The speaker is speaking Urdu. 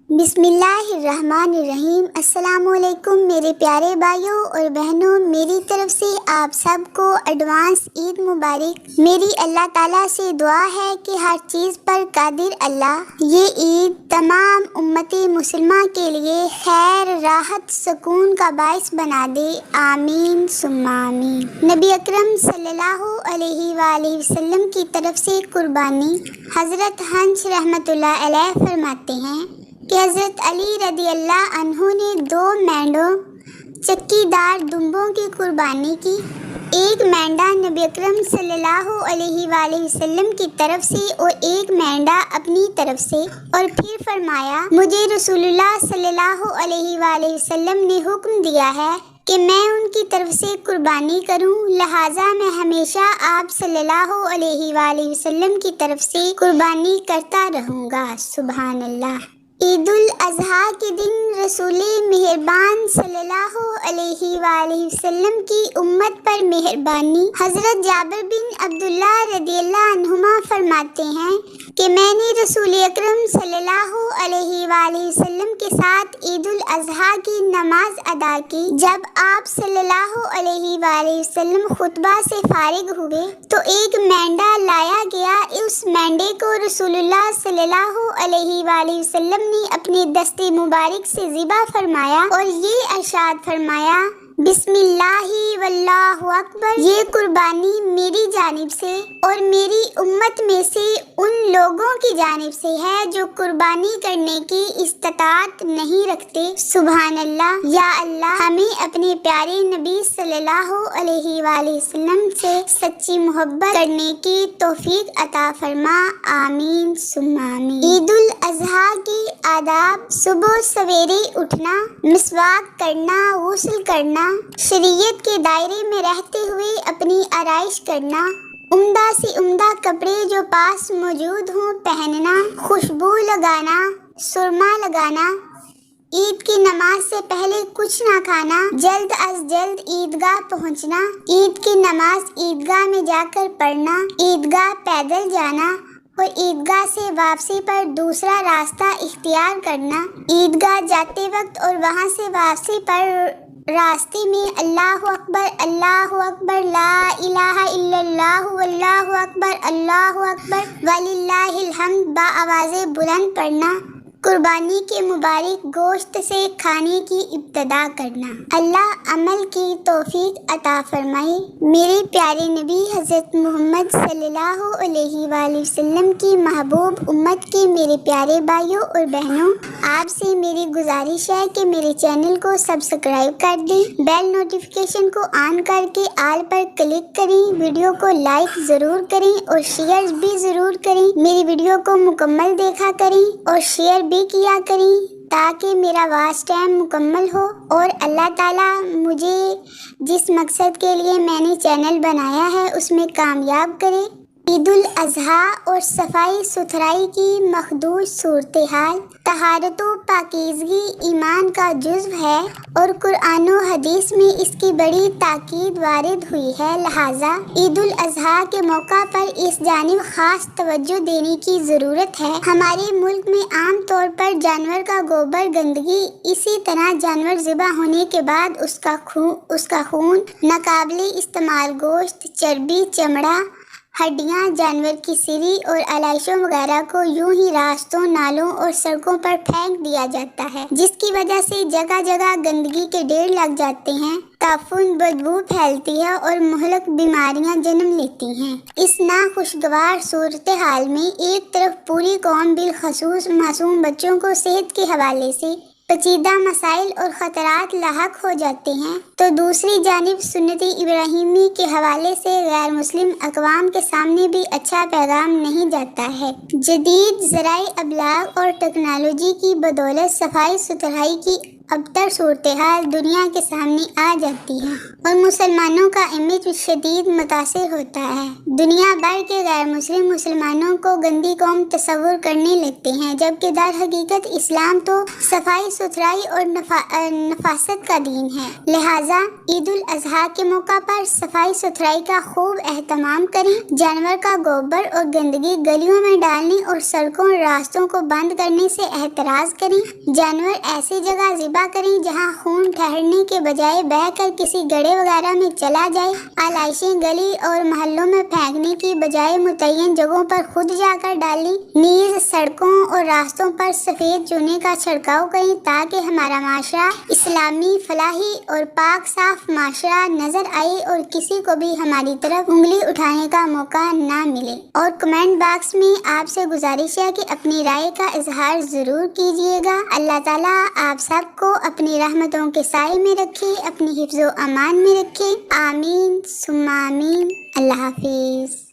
بسم اللہ الرحمن الرحیم۔ السلام علیکم میرے پیارے بھائیوں اور بہنوں، میری طرف سے آپ سب کو ایڈوانس عید مبارک۔ میری اللہ تعالیٰ سے دعا ہے کہ ہر چیز پر قادر اللہ یہ عید تمام امت مسلمہ کے لیے خیر، راحت، سکون کا باعث بنا دے، آمین ثم آمین۔ نبی اکرم صلی اللہ علیہ وآلہ وسلم کی طرف سے قربانی۔ حضرت حنش رحمۃ اللہ علیہ فرماتے ہیں کہ حضرت علی رضی اللہ عنہ نے 2 مینڈوں چکی دار دمبوں کی قربانی کی۔ ایک مینڈا نبی اکرم صلی اللہ علیہ وآلہ وسلم کی طرف سے اور ایک مینڈا اپنی طرف سے، اور پھر فرمایا مجھے رسول اللہ صلی اللہ علیہ وآلہ وسلم نے حکم دیا ہے کہ میں ان کی طرف سے قربانی کروں، لہٰذا میں ہمیشہ آپ صلی اللہ علیہ وآلہ وسلم کی طرف سے قربانی کرتا رہوں گا۔ سبحان اللہ۔ عید الاضحیٰ کے دن رسول مہربان صلی اللہ علیہ وآلہ وسلم کی امت پر مہربانی۔ حضرت جابر بن عبداللہ رضی اللہ عنہما فرماتے ہیں کہ میں نے رسول اکرم صلی اللہ علیہ وآلہ وسلم کے ساتھ عید الاضحیٰ کی نماز ادا کی۔ جب آپ صلی اللہ علیہ وآلہ وسلم خطبہ سے فارغ ہوئے تو ایک مینڈا لایا گیا۔ اس مینڈے کو رسول اللہ صلی اللہ علیہ وآلہ وسلم نے اپنے دست مبارک سے ذبح فرمایا اور یہ ارشاد فرمایا بسم اللہ واللہ اکبر، یہ قربانی میری جانب سے اور میری امت میں سے ان لوگوں کی جانب سے ہے جو قربانی کرنے کی استطاعت نہیں رکھتے۔ سبحان اللہ۔ یا اللہ ہمیں اپنے پیارے نبی صلی اللہ علیہ وآلہ وسلم سے سچی محبت کرنے کی توفیق عطا فرما، آمین ثم آمین۔ عید الاضحیٰ کی آداب: صبح سویرے اٹھنا، مسواک کرنا، غسل کرنا، شریعت کے دائرے میں رہتے ہوئے اپنی آرائش کرنا، عمدہ سے عمدہ کپڑے جو پاس موجود ہوں پہننا، خوشبو لگانا، سرما لگانا، عید کی نماز سے پہلے کچھ نہ کھانا، جلد از جلد عیدگاہ پہنچنا، عید کی نماز عیدگاہ میں جا کر پڑھنا، عیدگاہ پیدل جانا اور عیدگاہ سے واپسی پر دوسرا راستہ اختیار کرنا، عیدگاہ جاتے وقت اور وہاں سے واپسی پر راستے میں اللہ اکبر لا الہ الا اللہ واللہ اکبر وللہ الحمد بآواز بلند پڑھنا، قربانی کے مبارک گوشت سے کھانے کی ابتدا کرنا۔ اللہ عمل کی توفیق عطا فرمائے۔ میرے پیارے نبی حضرت محمد صلی اللہ علیہ وآلہ وسلم کی محبوب امت کے میرے پیارے بھائیوں اور بہنوں، آپ سے میری گزارش ہے کہ میرے چینل کو سبسکرائب کر دیں، بیل نوٹیفیکیشن کو آن کر کے آل پر کلک کریں، ویڈیو کو لائک ضرور کریں اور شیئر بھی ضرور کریں۔ میری ویڈیو کو مکمل دیکھا کریں اور شیئر بھی کیا کریں تاکہ میرا واچ ٹائم مکمل ہو اور اللہ تعالیٰ مجھے جس مقصد کے لیے میں نے چینل بنایا ہے اس میں کامیاب کرے۔ عید الاضحیٰ اور صفائی ستھرائی کی مخدوش صورتحال۔ طہارت و پاکیزگی ایمان کا جزو ہے اور قرآن و حدیث میں اس کی بڑی تاکید وارد ہوئی ہے، لہٰذا عید الاضحیٰ کے موقع پر اس جانب خاص توجہ دینے کی ضرورت ہے۔ ہمارے ملک میں عام طور پر جانور کا گوبر گندگی، اسی طرح جانور ذبح ہونے کے بعد اس کا خون، ناقابل استعمال گوشت، چربی، چمڑا، ہڈیاں، جانور کی سری اور علائشوں وغیرہ کو یوں ہی راستوں، نالوں اور سڑکوں پر پھینک دیا جاتا ہے، جس کی وجہ سے جگہ جگہ گندگی کے ڈھیر لگ جاتے ہیں، تعفن، بدبو پھیلتی ہے اور مہلک بیماریاں جنم لیتی ہیں۔ اس ناخوشگوار صورتحال میں ایک طرف پوری قوم بالخصوص معصوم بچوں کو صحت کے حوالے سے پیچیدہ مسائل اور خطرات لاحق ہو جاتے ہیں، تو دوسری جانب سنت ابراہیمی کے حوالے سے غیر مسلم اقوام کے سامنے بھی اچھا پیغام نہیں جاتا ہے۔ جدید ذرائع ابلاغ اور ٹیکنالوجی کی بدولت صفائی ستھرائی کی ابتر صورتحال دنیا کے سامنے آ جاتی ہے اور مسلمانوں کا امیج شدید متاثر ہوتا ہے۔ دنیا بھر کے غیر مسلم مسلمانوں کو گندی قوم تصور کرنے لگتے ہیں، جبکہ در حقیقت اسلام تو صفائی ستھرائی اور نفاست کا دین ہے۔ لہٰذا عید الاضحیٰ کے موقع پر صفائی ستھرائی کا خوب اہتمام کریں، جانور کا گوبر اور گندگی گلیوں میں ڈالنے اور سڑکوں اور راستوں کو بند کرنے سے احتراز کریں، جانور ایسی جگہ ذبح کریں جہاں خون ٹھہرنے کے بجائے بہہ کر کسی گڑھے وغیرہ میں چلا جائے، آلائشیں گلی اور محلوں میں پھینکنے کی بجائے متعین جگہوں پر خود جا کر ڈالیں، نیز سڑکوں اور راستوں پر سفید چونے کا چھڑکاؤ کریں تاکہ ہمارا معاشرہ اسلامی، فلاحی اور پاک صاف معاشرہ نظر آئے اور کسی کو بھی ہماری طرف انگلی اٹھانے کا موقع نہ ملے۔ اور کمنٹ باکس میں آپ سے گزارش ہے کہ اپنی رائے کا اظہار ضرور کیجیے گا۔ اللہ تعالیٰ آپ سب کو اپنی رحمتوں کے سائے میں رکھے، اپنی حفظ و امان میں رکھے، آمین ثم آمین۔ اللہ حافظ۔